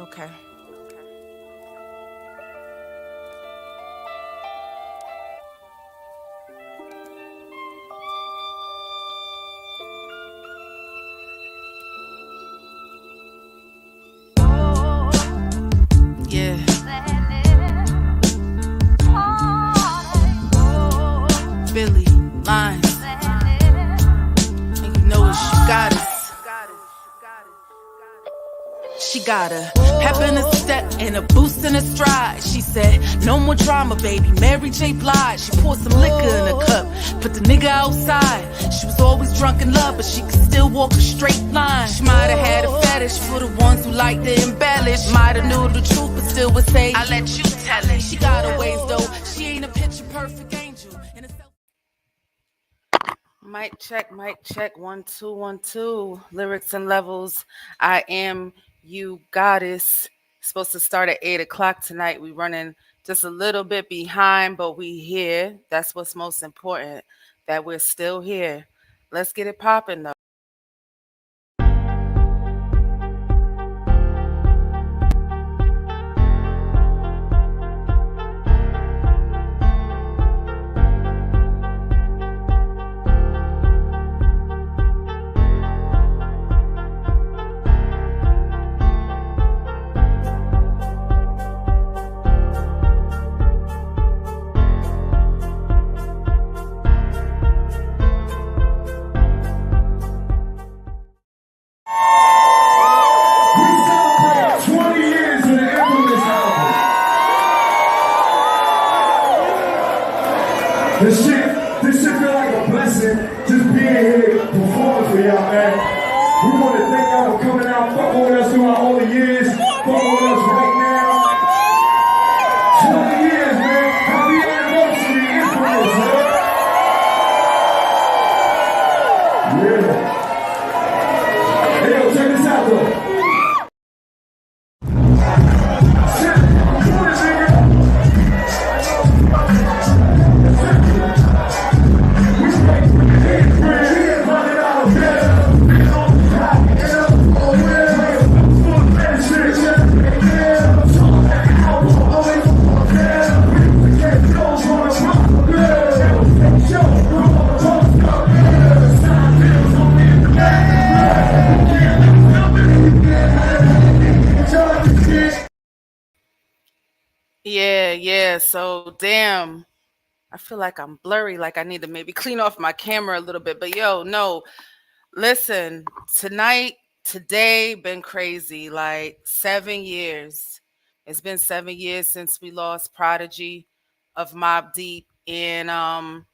Okay. Yeah. Billy, lines. And you know it's UGoddess. She got a pep in her step and a boost in her stride. She said, no more drama, baby. Mary J. Blige. She poured some liquor in a cup, put the nigga outside. She was always drunk in love, but she could still walk a straight line. She might have had a fetish for the ones who like to embellish. Might have knew the truth, but still would say, I let you tell it. She got her ways though. She ain't a picture perfect angel. Mic check, 1 2 1 2. Lyrics and levels. I am UGoddess. Supposed to start at 8 o'clock tonight. We running just a little bit behind, but we here. That's what's most important. That we're still here. Let's get it popping though. This shit feel like a blessing, just being here performing for y'all, man. We want to thank y'all for coming out, fucking with us throughout all the years, fucking with us right now. 20 years, man. Happy anniversary, infamous, man. Yeah. Hey, yo, check this out, though. Yeah. So damn. I feel like I'm blurry, like I need to maybe clean off my camera a little bit. But yo, no. Listen, today been crazy. Like 7 years. It's been 7 years since we lost Prodigy of Mobb Deep. And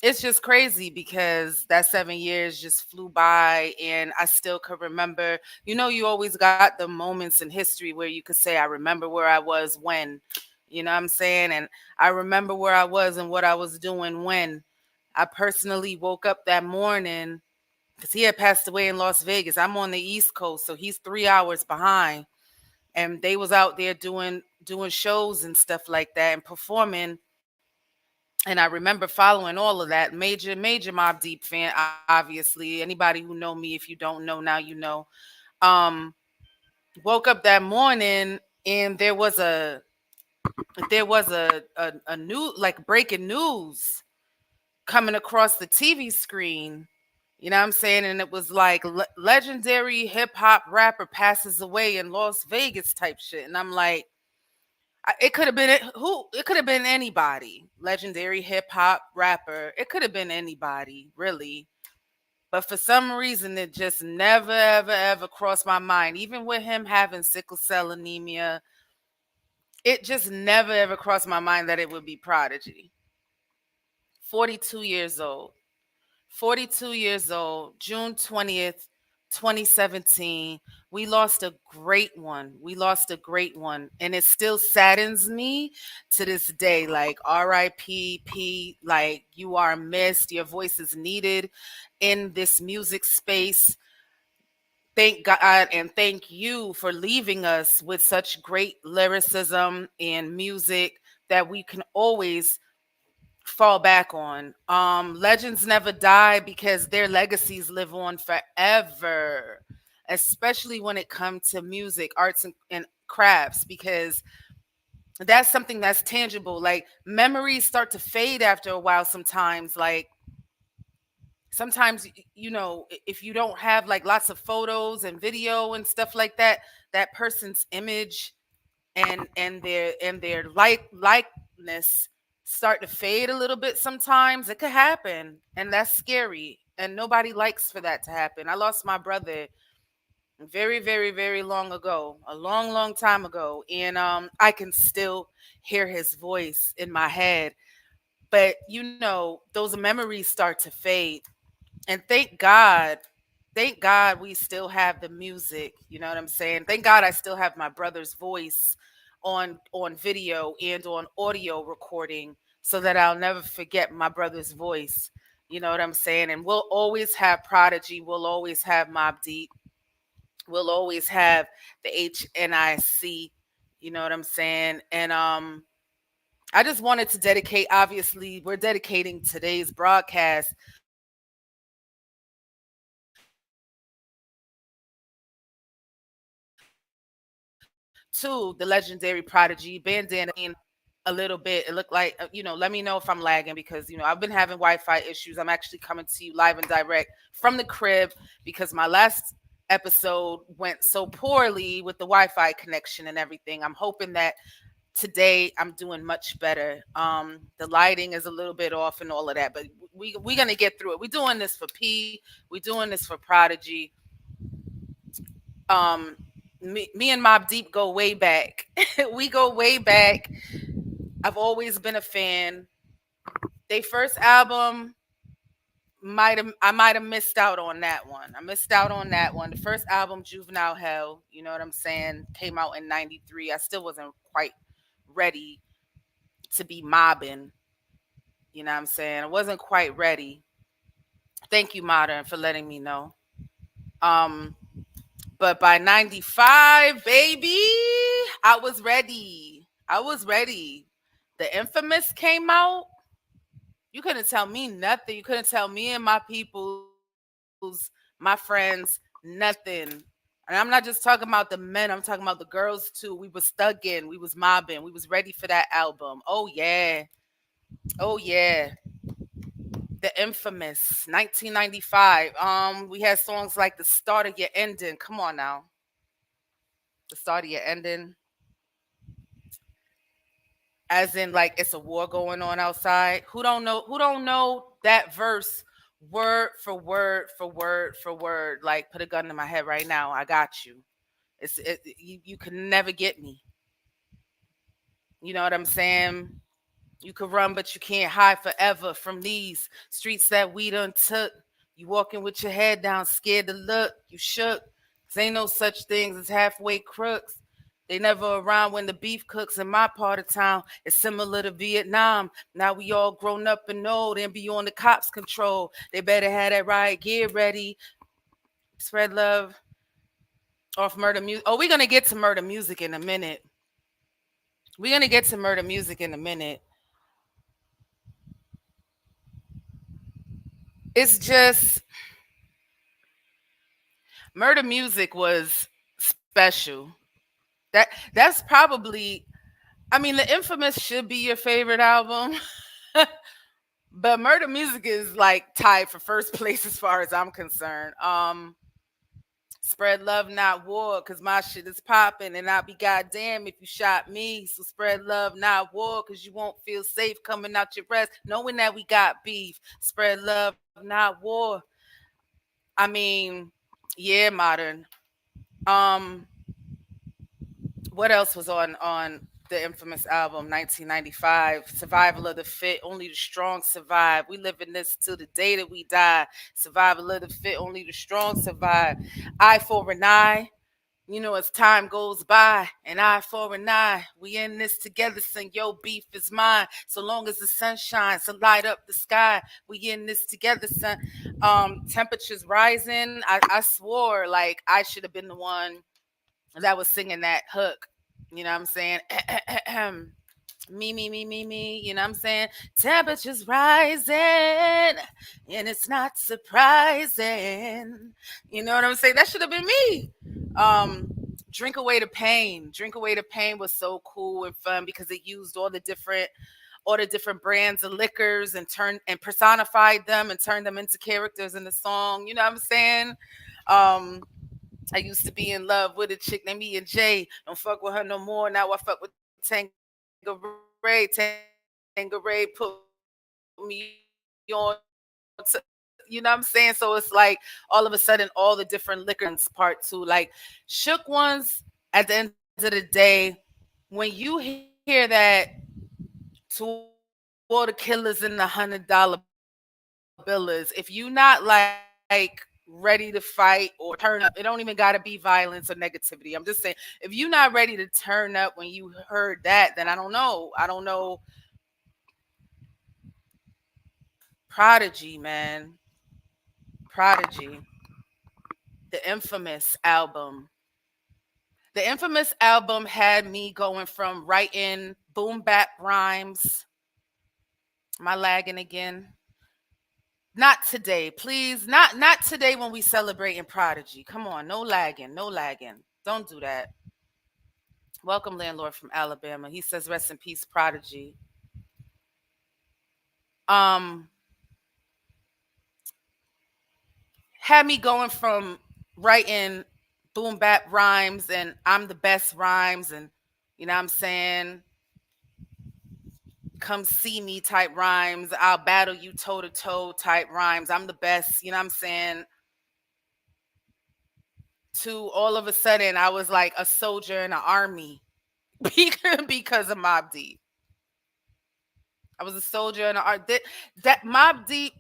it's just crazy because that 7 years just flew by and I still could remember. You always got the moments in history where you could say, I remember where I was when, you know what I'm saying? And I remember where I was and what I was doing when. I personally woke up that morning because he had passed away in Las Vegas. I'm on the East Coast, so he's 3 hours behind. And they was out there doing shows and stuff like that and performing. And I remember following all of that. Major Mobb Deep fan, obviously. Anybody who know me, if you don't know now, you know. Um, Woke up that morning and there was a new, like, breaking news coming across the TV screen. You know what I'm saying? And it was like legendary hip hop rapper passes away in Las Vegas type shit. And I'm like, it could have been who? It could have been anybody. Legendary hip hop rapper. It could have been anybody, really. But for some reason, it just never, ever, ever crossed my mind. Even with him having sickle cell anemia, it just never, ever crossed my mind that it would be Prodigy. 42 years old. 42 years old, June 20th, 2017. We lost a great one. And it still saddens me to this day. Like, RIP, P, like, you are missed. Your voice is needed in this music space. Thank God and thank you for leaving us with such great lyricism and music that we can always fall back on. Legends never die because their legacies live on forever, especially when it comes to music, arts, and crafts, because that's something that's tangible. Like memories start to fade after a while sometimes. Like sometimes if you don't have like lots of photos and video and stuff like that, that person's image and their likeness start to fade a little bit. Sometimes it could happen, and that's scary, and nobody likes for that to happen. I lost my brother very, very, very long ago, a long, long time ago, and I can still hear his voice in my head. But those memories start to fade, and thank God we still have the music. You know what I'm saying? Thank God I still have my brother's voice on video and on audio recording, so that I'll never forget my brother's voice. You know what I'm saying? And we'll always have Prodigy, we'll always have Mob Deep, we'll always have the HNIC. You know what I'm saying? And I just wanted to dedicate, obviously, we're dedicating today's broadcast to the legendary Prodigy bandana. A little bit. It looked like, let me know if I'm lagging, because, I've been having Wi Fi issues. I'm actually coming to you live and direct from the crib, because my last episode went so poorly with the Wi Fi connection and everything. I'm hoping that today I'm doing much better. The lighting is a little bit off and all of that, but we're going to get through it. We're doing this for P, we're doing this for Prodigy. Um, me and Mob Deep go way back. We go way back. I've always been a fan. They first album, I might have missed out on that one. I missed out on that one. The first album, Juvenile Hell, you know what I'm saying, came out in '93. I still wasn't quite ready to be mobbing. You know what I'm saying? I wasn't quite ready. Thank you, Modern, for letting me know. Um, but by '95, baby, I was ready. I was ready. The Infamous came out. You couldn't tell me nothing. You couldn't tell me and my peoples, my friends, nothing. And I'm not just talking about the men, I'm talking about the girls too. We was thugging, we was mobbing, we was ready for that album. Oh yeah. Oh yeah. The Infamous 1995. We had songs like The Start of Your Ending. Come on now. The Start of Your Ending. As in, like, it's a war going on outside. Who don't know that verse word for word for word for word? Like, put a gun to my head right now, I got you. You can never get me. You know what I'm saying? You could run, but you can't hide forever from these streets that we done took. You walking with your head down, scared to look. You shook. 'Cause ain't no such things as halfway crooks. They never around when the beef cooks in my part of town. It's similar to Vietnam. Now we all grown up and old and be on the cops' control. They better have that riot gear ready. Spread love off murder music. Oh, we're gonna get to murder music in a minute. We're gonna get to murder music in a minute. It's just murder music was special. That's probably, I mean, the Infamous should be your favorite album. But murder music is like tied for first place as far as I'm concerned. Spread love, not war, cause my shit is popping, and I'll be goddamn if you shot me. So spread love, not war, cause you won't feel safe coming out your rest, knowing that we got beef. Spread love, not war. I mean, yeah, modern. Um, what else was on the infamous album 1995? Survival of the fit, only the strong survive. We live in this till the day that we die. Survival of the fit, only the strong survive. Eye for an eye. You know, as time goes by, an eye for an eye. We in this together, son. Yo, beef is mine. So long as the sun shines to light up the sky, we in this together, son. Temperatures rising. I swore like I should have been the one that was singing that hook. You know what I'm saying? Me. You know what I'm saying? Temperatures rising, and it's not surprising. You know what I'm saying? That should have been me. Um, Drink Away the Pain. Drink Away the Pain was so cool and fun because it used all the different brands of liquors and turned and personified them and turned them into characters in the song. You know what I'm saying? Um, I used to be in love with a chick named E and J. Don't fuck with her no more. Now I fuck with Tangeray. Tangeray put me on to, you know what I'm saying? So it's like all of a sudden all the different liquor brands part two. Like shook ones at the end of the day, when you hear that to all the killers and the $100 billers, if you not like ready to fight or turn up, it don't even gotta be violence or negativity. I'm just saying, if you're not ready to turn up when you heard that, then I don't know. Prodigy, man. Prodigy. The infamous album. The infamous album had me going from writing boom bap rhymes. Am I lagging again? Not today, please. Not today when we celebrating Prodigy. Come on, no lagging, no lagging. Don't do that. Welcome, landlord from Alabama. He says, "Rest in peace, Prodigy." Um, had me going from writing boom bap rhymes and I'm the best rhymes and you know what I'm saying, come see me type rhymes, I'll battle you toe to toe type rhymes, I'm the best, you know what I'm saying, to all of a sudden I was like a soldier in the army because of Mob Deep. I was a soldier in the art that Mob Deep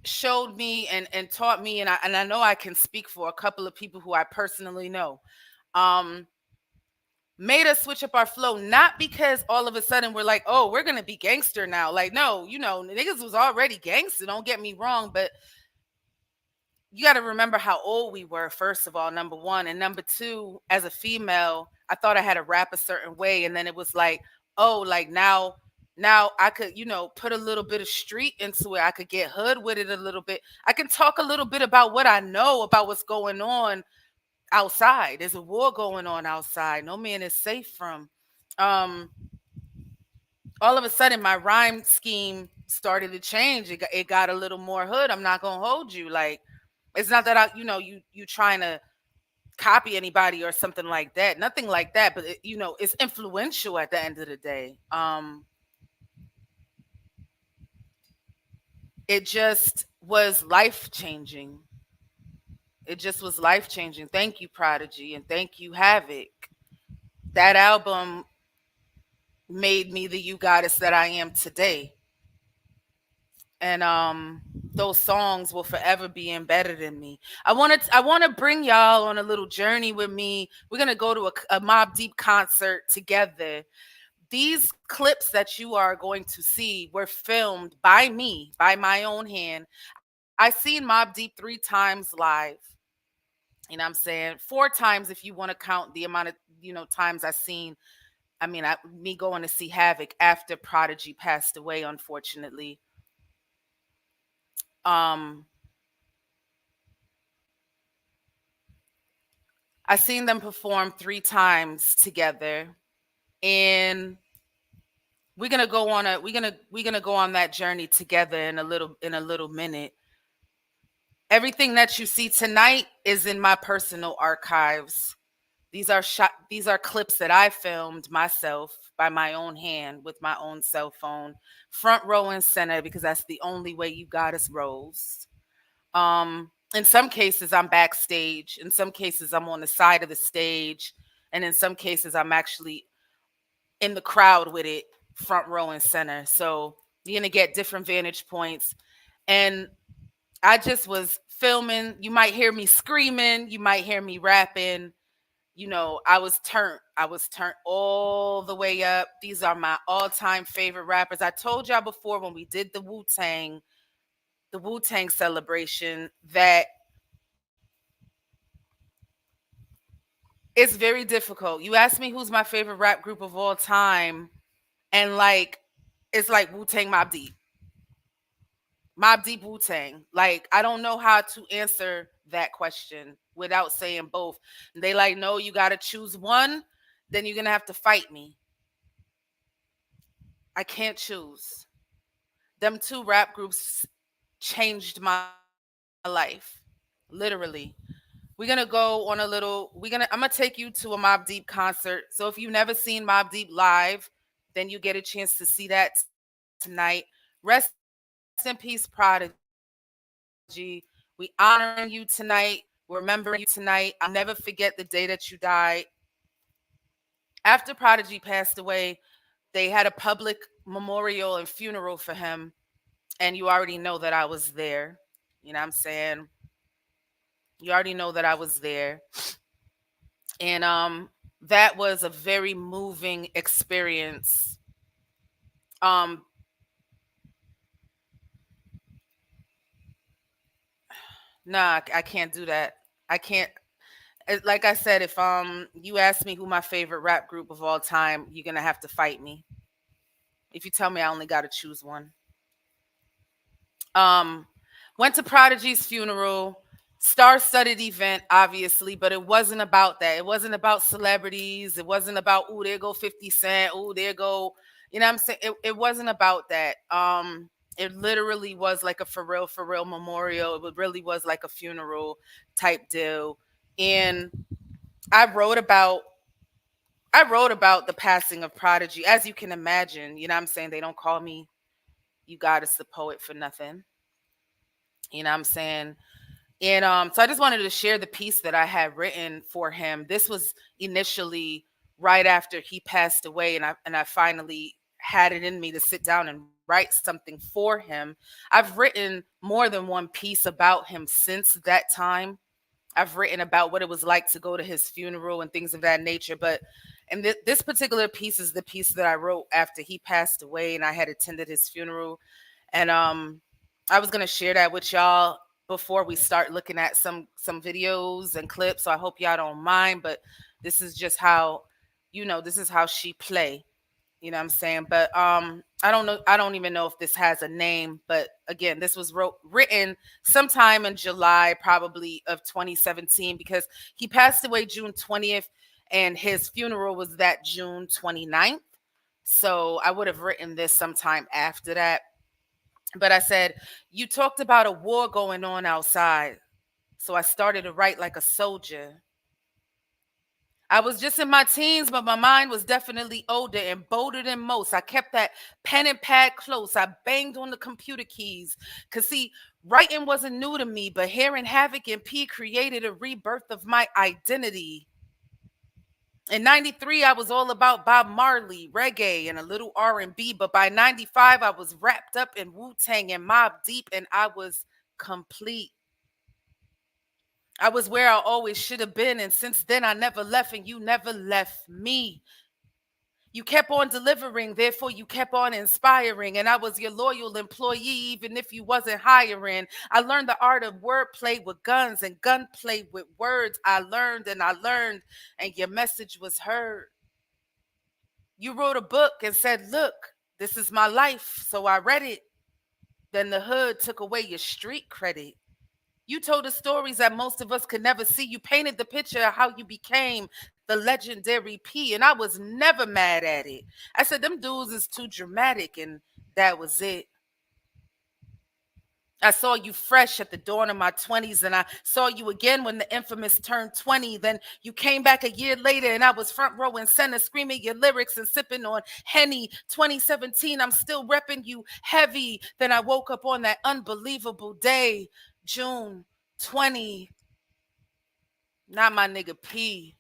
showed me and taught me, and I know I can speak for a couple of people who I personally know. Um, Made us switch up our flow, not because all of a sudden we're like, oh, we're gonna be gangster now. Like, no, you know, niggas was already gangster. Don't get me wrong, but you got to remember how old we were, first of all, number one. And number two, as a female, I thought I had to rap a certain way. And then it was like, oh, like now I could, you know, put a little bit of street into it. I could get hood with it a little bit. I can talk a little bit about what I know about what's going on outside. There's a war going on outside. No man is safe from. Um, all of a sudden my rhyme scheme started to change. It got a little more hood. I'm not gonna hold you. Like, it's not that I, you know, you trying to copy anybody or something like that. Nothing like that. But it, you know, it's influential at the end of the day. It just was life changing. It just was life changing. Thank you, Prodigy, and thank you, Havoc. That album made me the UGoddess that I am today. And those songs will forever be embedded in me. I want to bring y'all on a little journey with me. We're going to go to a Mobb Deep concert together. These clips that you are going to see were filmed by me, by my own hand. I seen Mobb Deep 3 times live. You know what I'm saying? 4 times if you want to count the amount of, you know, times I seen, me going to see Havoc after Prodigy passed away, unfortunately. Um, I seen them perform 3 times together, and we're gonna go on that journey together in a little minute. Everything that you see tonight is in my personal archives. These are clips that I filmed myself by my own hand with my own cell phone, front row and center, because that's the only way UGoddess rolls. In some cases I'm backstage, in some cases I'm on the side of the stage, and in some cases I'm actually in the crowd with it, front row and center. So you're gonna get different vantage points. And I just was filming. You might hear me screaming, you might hear me rapping. You know, I was turned. I was turned all the way up. These are my all-time favorite rappers. I told y'all before when we did the Wu-Tang celebration, that it's very difficult. You ask me who's my favorite rap group of all time, and like it's like Wu-Tang Mobb Deep. Mob Deep, Wu-Tang. Like, I don't know how to answer that question without saying both. And they like, no, you got to choose one, then you're going to have to fight me. I can't choose. Them two rap groups changed my life. Literally. We're gonna go on a little. I'm gonna take you to a Mobb Deep concert. So if you've never seen Mobb Deep live, then you get a chance to see that tonight. Rest in peace, Prodigy. We honoring you tonight. We're remembering you tonight. I'll never forget the day that you died. After Prodigy passed away, they had a public memorial and funeral for him, and you already know that I was there. You know what I'm saying? You already know that I was there. And that was a very moving experience. Um nah, I can't do that. I can't like I said, if you ask me who my favorite rap group of all time, you're going to have to fight me. If you tell me I only got to choose one. Um, Went to Prodigy's funeral, star-studded event, obviously, but it wasn't about that. It wasn't about celebrities. It wasn't about, oh, there go 50 Cent. Oh, there go, you know what I'm saying? It wasn't about that. It literally was like a for real memorial. Really was like a funeral type deal. And I wrote about I wrote about the passing of Prodigy. As you can imagine, you know what I'm saying? They don't call me UGoddess the poet for nothing. You know what I'm saying? And so I just wanted to share the piece that I had written for him. This was initially right after he passed away, and I finally had it in me to sit down and write something for him. I've written more than one piece about him since that time. I've written about what it was like to go to his funeral and things of that nature. But and this particular piece is the piece that I wrote after he passed away, and I had attended his funeral. And I was gonna share that with y'all before we start looking at some videos and clips. So I hope y'all don't mind. But this is just how, this is how she play. You know what I'm saying? But I don't know. I don't even know if this has a name. But again, this was written sometime in July, probably of 2017, because he passed away June 20th, and his funeral was that June 29th. So I would have written this sometime after that. But I said, you talked about a war going on outside. So I started to write like a soldier. I was just in my teens, but my mind was definitely older and bolder than most. I kept that pen and pad close. I banged on the computer keys. Because, see, writing wasn't new to me, but hearing Havoc and P created a rebirth of my identity. In 93, I was all about Bob Marley, reggae, and a little R&B. But by 95, I was wrapped up in Wu-Tang and Mobb Deep, and I was complete. I was where I always should have been, and since then I never left, and you never left me. You kept on delivering, therefore you kept on inspiring, and I was your loyal employee even if you wasn't hiring. I learned the art of wordplay with guns and gunplay with words. I learned, and your message was heard. You wrote a book and said, look, this is my life, so I read it. Then the hood took away your street credit. You told the stories that most of us could never see. You painted the picture of how you became the legendary P, and I was never mad at it. I said, them dudes is too dramatic, and that was it. I saw you fresh at the dawn of my 20s, and I saw you again when the infamous turned 20. Then you came back a year later, and I was front row and center screaming your lyrics and sipping on Henny. 2017, I'm still repping you heavy. Then I woke up on that unbelievable day, June 20. Not my nigga P.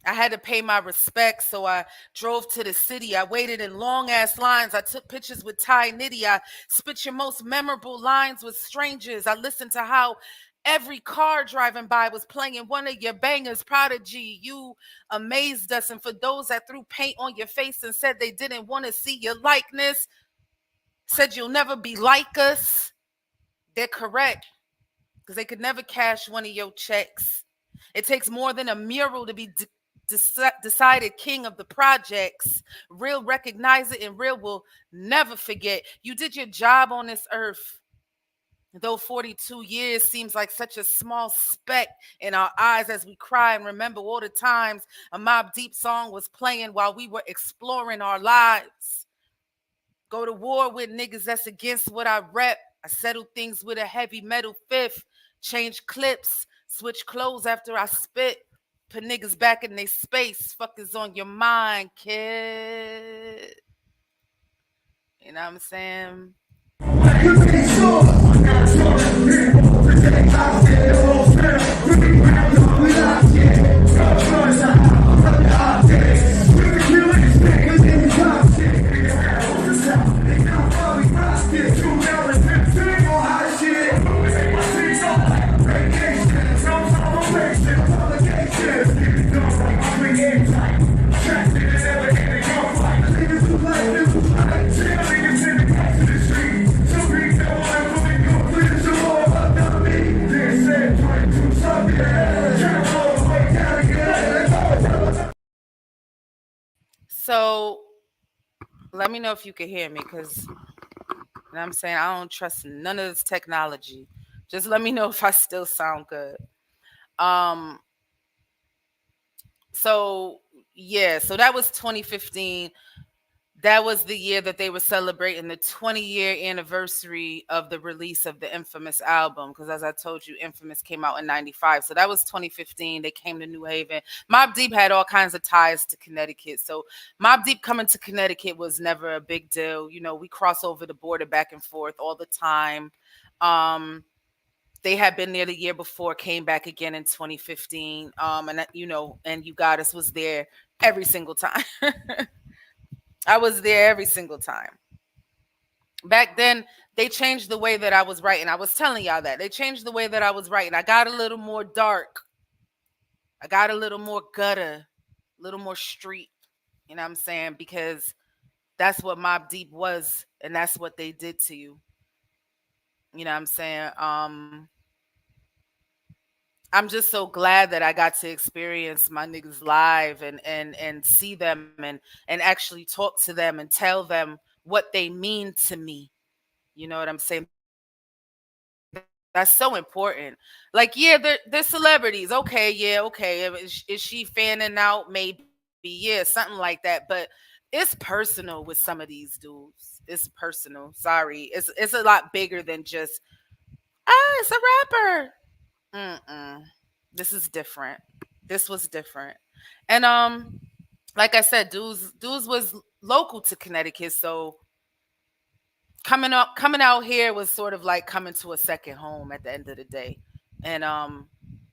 I had to pay my respects, so I drove to the city. I waited in long-ass lines. I took pictures with Ty Nitty. I spit your most memorable lines with strangers. I listened to how every car driving by was playing one of your bangers, Prodigy. You amazed us, and for those that threw paint on your face and said they didn't want to see your likeness, said you'll never be like us, they're correct, because they could never cash one of your checks. It takes more than a mural to be decided king of the projects. Real recognize it, and real will never forget. You did your job on this earth. Though 42 years seems like such a small speck in our eyes as we cry and remember all the times a Mobb Deep song was playing while we were exploring our lives. Go to war with niggas that's against what I rep. I settle things with a heavy metal fifth. Change clips, switch clothes after I spit. Put niggas back in their space. Fuck is on your mind, kid. You know what I'm saying? So let me know if you can hear me, because you know what I'm saying, I don't trust none of this technology. Just let me know if I still sound good. So yeah, so that was 2015. That was the year that they were celebrating the 20-year anniversary of the release of the Infamous album. Because as I told you, Infamous came out in 95. So that was 2015. They came to New Haven. Mobb Deep had all kinds of ties to Connecticut. So Mobb Deep coming to Connecticut was never a big deal. You know, we cross over the border back and forth all the time. They had been there the year before, came back again in 2015. And you know, and UGoddess was there every single time. I was there every single time. Back then, they changed the way that I was writing. I was telling y'all that. They changed the way that I was writing. I got a little more dark. I got a little more gutter, a little more street. You know what I'm saying? Because that's what Mobb Deep was, and that's what they did to you. You know what I'm saying? I'm just so glad that I got to experience my niggas live and see them and actually talk to them and tell them what they mean to me. You know what I'm saying? That's so important. Like, yeah, they're celebrities. Okay, yeah, okay. Is she fanning out? Maybe, yeah, something like that. But it's personal with some of these dudes. It's personal. Sorry. It's a lot bigger than just, it's a rapper. This is different. This was different. And like I said, dudes was local to Connecticut, so coming out here was sort of like coming to a second home at the end of the day. And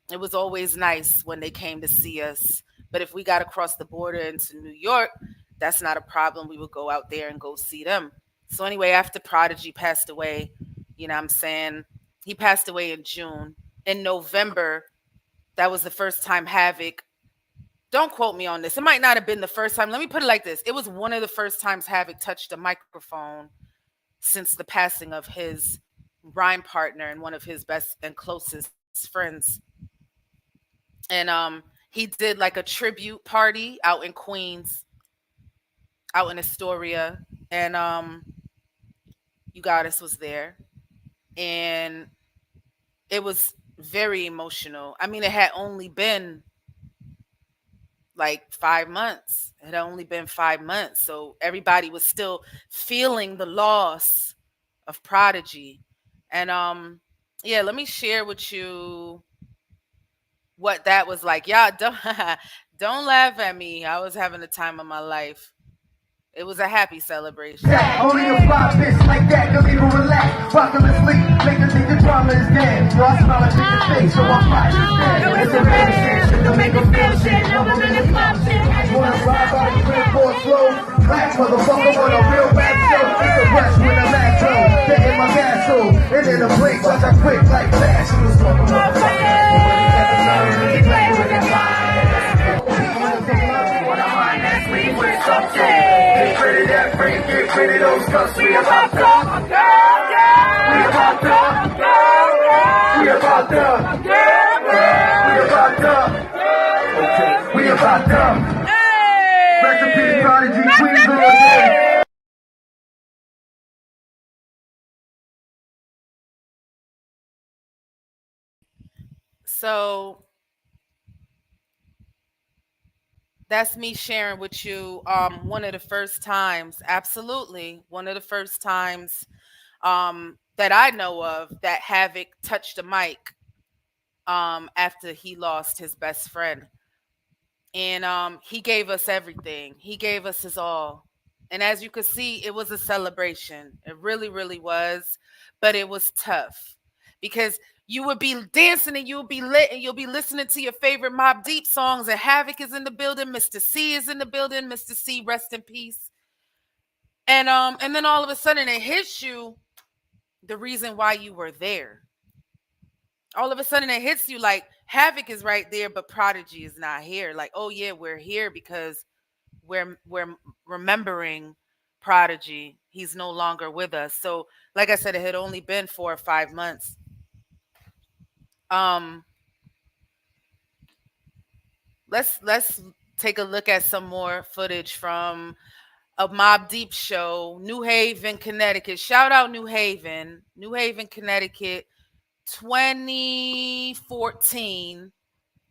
it was always nice when they came to see us. But if we got across the border into New York, that's not a problem. We would go out there and go see them. So anyway, after Prodigy passed away, you know what I'm saying, he passed away in June. In November, that was the first time Havoc, don't quote me on this, it might not have been the first time. Let me put it like this. It was one of the first times Havoc touched a microphone since the passing of his rhyme partner and one of his best and closest friends. And he did like a tribute party out in Queens, out in Astoria. And UGoddess was there. And it was very emotional. I mean, it had only been like 5 months. It had only been 5 months. So everybody was still feeling the loss of Prodigy. And yeah, let me share with you what that was like. Y'all don't laugh at me. I was having the time of my life. It was a happy celebration. Only a fly bitch like that, don't even relax. Rockin' the sleep, make a think the drama is dead. So I smile at niggas' face, so I'm fine. It's a medicine, don't make them feel shit. No one really pop shit. Wanna ride by the crib for slow? Black motherfucker want a real rap show. It's a rush when I'm at home. Taking my gas home. And in a blink, like I quick like flash. She was talking about fire. He play with the fire. Get rid of that freak, get rid of those cuffs. We about to, we about to, we about to, we about to, okay, we about to. So that's me sharing with you one of the first times, absolutely, one of the first times that I know of that Havoc touched a mic after he lost his best friend. And he gave us everything. He gave us his all. And as you could see, it was a celebration. It really, really was. But it was tough because you would be dancing and you would be lit and you'll be listening to your favorite Mob Deep songs. And Havoc is in the building. Mr. C is in the building. Mr. C, rest in peace. And then all of a sudden it hits you the reason why you were there. All of a sudden it hits you like Havoc is right there, but Prodigy is not here. Like, oh yeah, we're here because we're remembering Prodigy. He's no longer with us. So, like I said, it had only been 4 or 5 months. Um, let's take a look at some more footage from a Mob Deep show, New Haven, Connecticut. Shout out New Haven, Connecticut, 2014.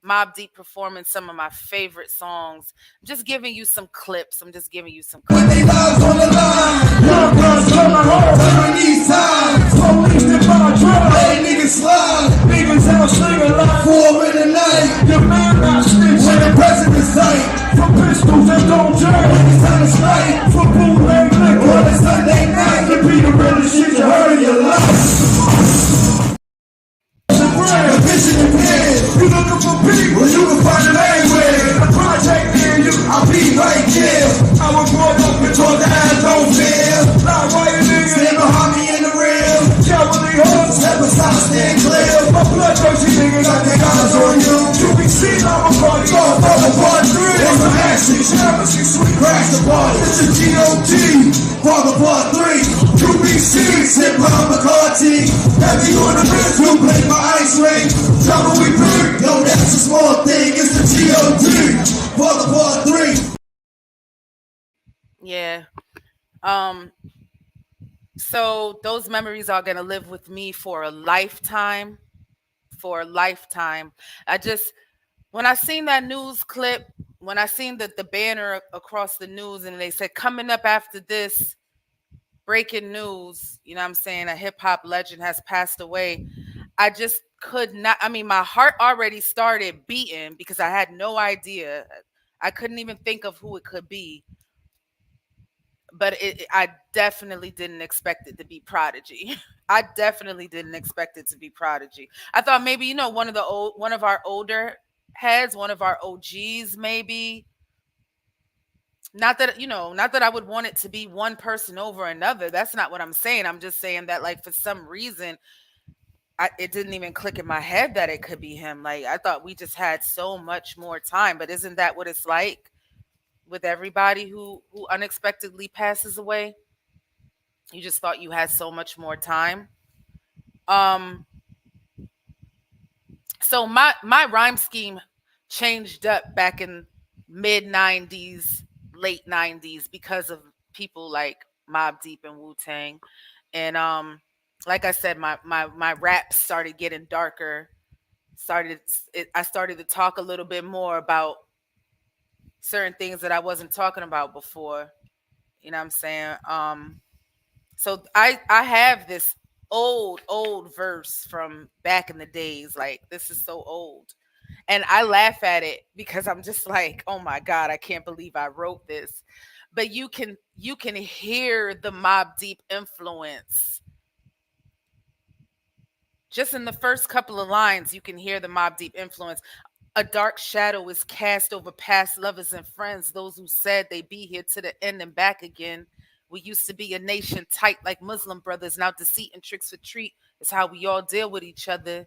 Mob Deep performing some of my favorite songs. I'm just giving you some clips. I'm just giving you some When clips. they lives on the line, young guns coming home, reminisce times, police in my drum, hey niggas slide, niggas out singing like 4 in the night, your man not snitching, when the president's sight, for pistols that don't jam, when it's time to strike, for bootleg liquor, on a Sunday night, it be the realest shit you heard in your life. Vision and plan. You looking for people, you can find it anywhere. A project near you, I'll be right there. I was brought up and taught that I don't fear. Not white niggas, stand behind me in the rear. Cowardly hooks, never stop, stand clear. My bloodthirsty niggas got their eyes on you. You be seen, I'm a party off of a part 3. It's an action, never see sweet crash the party. It's a G.O.D. Father part 3. UBC, hip hop McCarthy. Heavy on the wrist, you play my ice ring. Tell me we big, no that's a small thing. It's the G.O.D. Father part 3. Yeah. Um so those memories are going to live with me for a lifetime, for a lifetime. I just when I seen that news clip, when I seen the banner across the news and they said coming up after this breaking news, you know what I'm saying, a hip hop legend has passed away. I just could not. I mean, my heart already started beating because I had no idea. I couldn't even think of who it could be, but I definitely didn't expect it to be Prodigy. I definitely didn't expect it to be Prodigy. I thought maybe one of our older heads, one of our OGs, maybe. Not that I would want it to be one person over another. That's not what I'm saying. I'm just saying that like for some reason it didn't even click in my head that it could be him. Like I thought we just had so much more time, but isn't that what it's like with everybody who unexpectedly passes away? You just thought you had so much more time. Um so my rhyme scheme changed up back in mid 90s, late 90s because of people like Mob Deep and Wu-Tang. And like I said, my raps started getting darker. I started to talk a little bit more about certain things that I wasn't talking about before. You know what I'm saying? So I have this old verse from back in the days. Like this is so old. And I laugh at it because I'm just like, "Oh my god, I can't believe I wrote this." But you can hear the Mob Deep influence. Just in the first couple of lines, you can hear the Mob Deep influence. A dark shadow is cast over past lovers and friends, those who said they'd be here to the end and back again. We used to be a nation tight like Muslim brothers. Now deceit and tricks for treat is how we all deal with each other.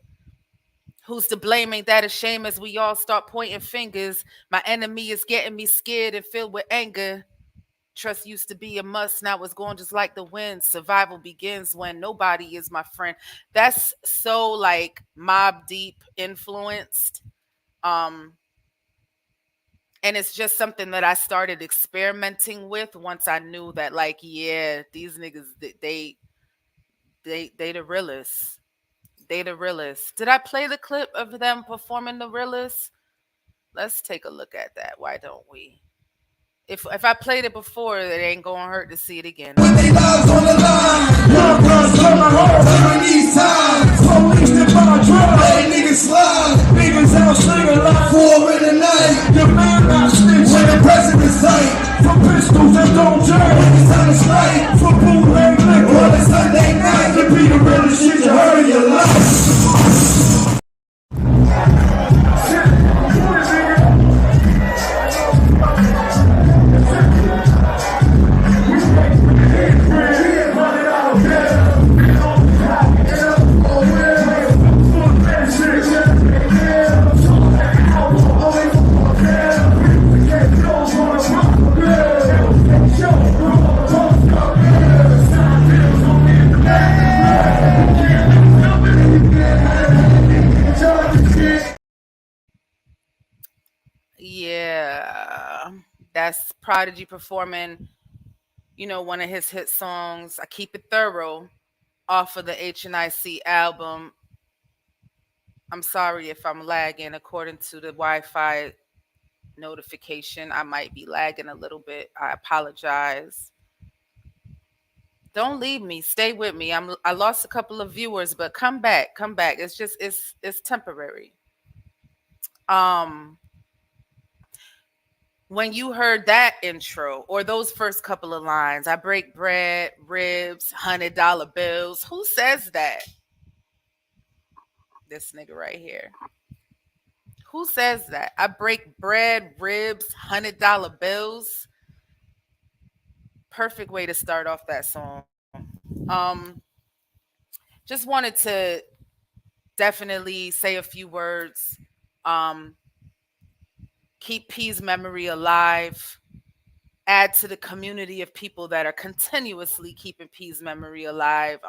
Who's to blame? Ain't that a shame as we all start pointing fingers? My enemy is getting me scared and filled with anger. Trust used to be a must, now it's going just like the wind. Survival begins when nobody is my friend. That's so like Mob Deep influenced. Um, and it's just something that I started experimenting with once I knew that, like, yeah, these niggas, they the realest. They the realest. Did I play the clip of them performing the realest? Let's take a look at that. Why don't we? If I played it before, it ain't gonna hurt to see it again. With they lives on the line, young girls coming home during these times. Police that buy drugs, let niggas slide. Niggas out slinging like 4 in the night. Your man not snitch when the president's tight. For pistols that don't jerk, it's time to strike. For bootleg liquor on a Sunday night. To be the realest shit you heard in your life. Yeah, that's Prodigy performing, one of his hit songs. I keep it thorough off of the HNIC album. I'm sorry if I'm lagging. According to the Wi-Fi notification, I might be lagging a little bit. I apologize. Don't leave me. Stay with me. I lost a couple of viewers, but come back. Come back. It's temporary. Um when you heard that intro or those first couple of lines, I break bread, ribs, $100 bills. Who says that? This nigga right here. Who says that? I break bread, ribs, $100 bills. Perfect way to start off that song. Just wanted to definitely say a few words. Um, keep P's memory alive. Add to the community of people that are continuously keeping P's memory alive.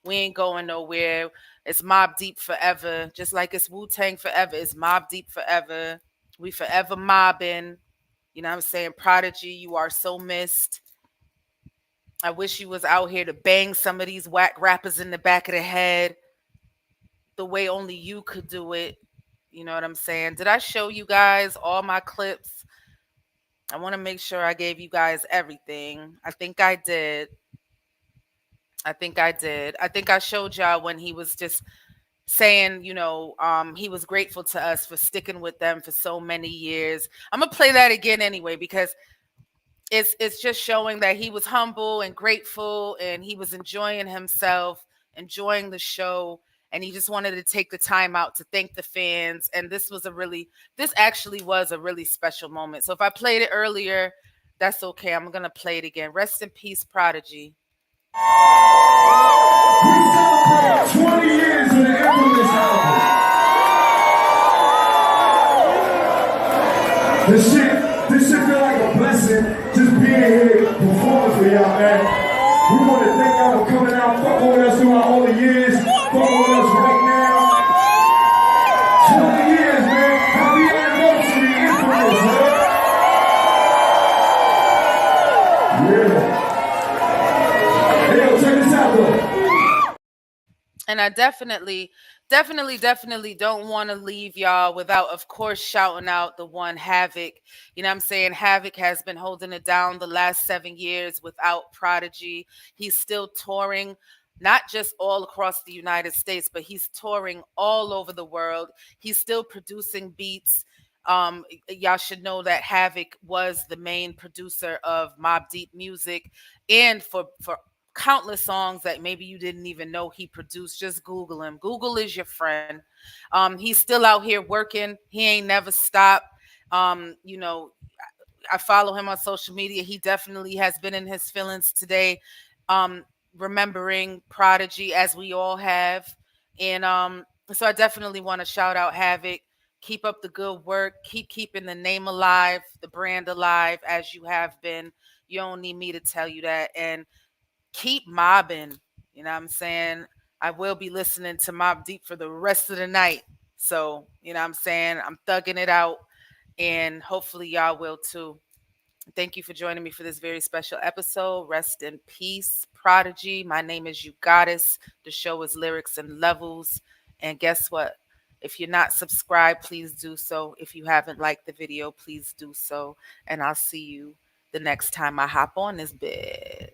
We ain't going nowhere. It's Mobb Deep forever, just like it's Wu Tang forever. It's Mobb Deep forever. We forever mobbing. You know what I'm saying? Prodigy, you are so missed. I wish you was out here to bang some of these whack rappers in the back of the head the way only you could do it. You know what I'm saying? Did I show you guys all my clips? I want to make sure I gave you guys everything. I think I did. I think I did. I think I showed y'all when he was just saying, he was grateful to us for sticking with them for so many years. I'm gonna play that again anyway because it's just showing that he was humble and grateful and he was enjoying himself, enjoying the show, and he just wanted to take the time out to thank the fans. And this actually was a really special moment. So if I played it earlier, that's okay. I'm gonna play it again. Rest in peace, Prodigy. We celebrate 20 years of the infamous album. This shit feel like a blessing just being here performing for y'all, man. We want to thank y'all for coming out, fucking with us throughout all the years, fucking with us right now. 20 years, man. Happy anniversary, infamous, man. Yeah. Hey, yo, check this out, though. And I definitely don't want to leave y'all without, of course, shouting out the one Havoc. You know what I'm saying? Havoc has been holding it down the last 7 years without Prodigy. He's still touring, not just all across the United States, but he's touring all over the world. He's still producing beats. Y'all should know that Havoc was the main producer of Mobb Deep music, and for countless songs that maybe you didn't even know he produced. Just Google him. Google is your friend. He's still out here working. He ain't never stopped. I follow him on social media. He definitely has been in his feelings today, remembering Prodigy as we all have. And so I definitely want to shout out Havoc. Keep up the good work. Keep keeping the name alive, the brand alive as you have been. You don't need me to tell you that. And keep mobbing. You know what I'm saying? I will be listening to Mobb Deep for the rest of the night. So, you know what I'm saying? I'm thugging it out, and hopefully y'all will too. Thank you for joining me for this very special episode. Rest in peace. Prodigy. My name is UGoddess. The show is Lyrics and Levels. And guess what? If you're not subscribed, please do so. If you haven't liked the video, please do so. And I'll see you the next time I hop on this bed.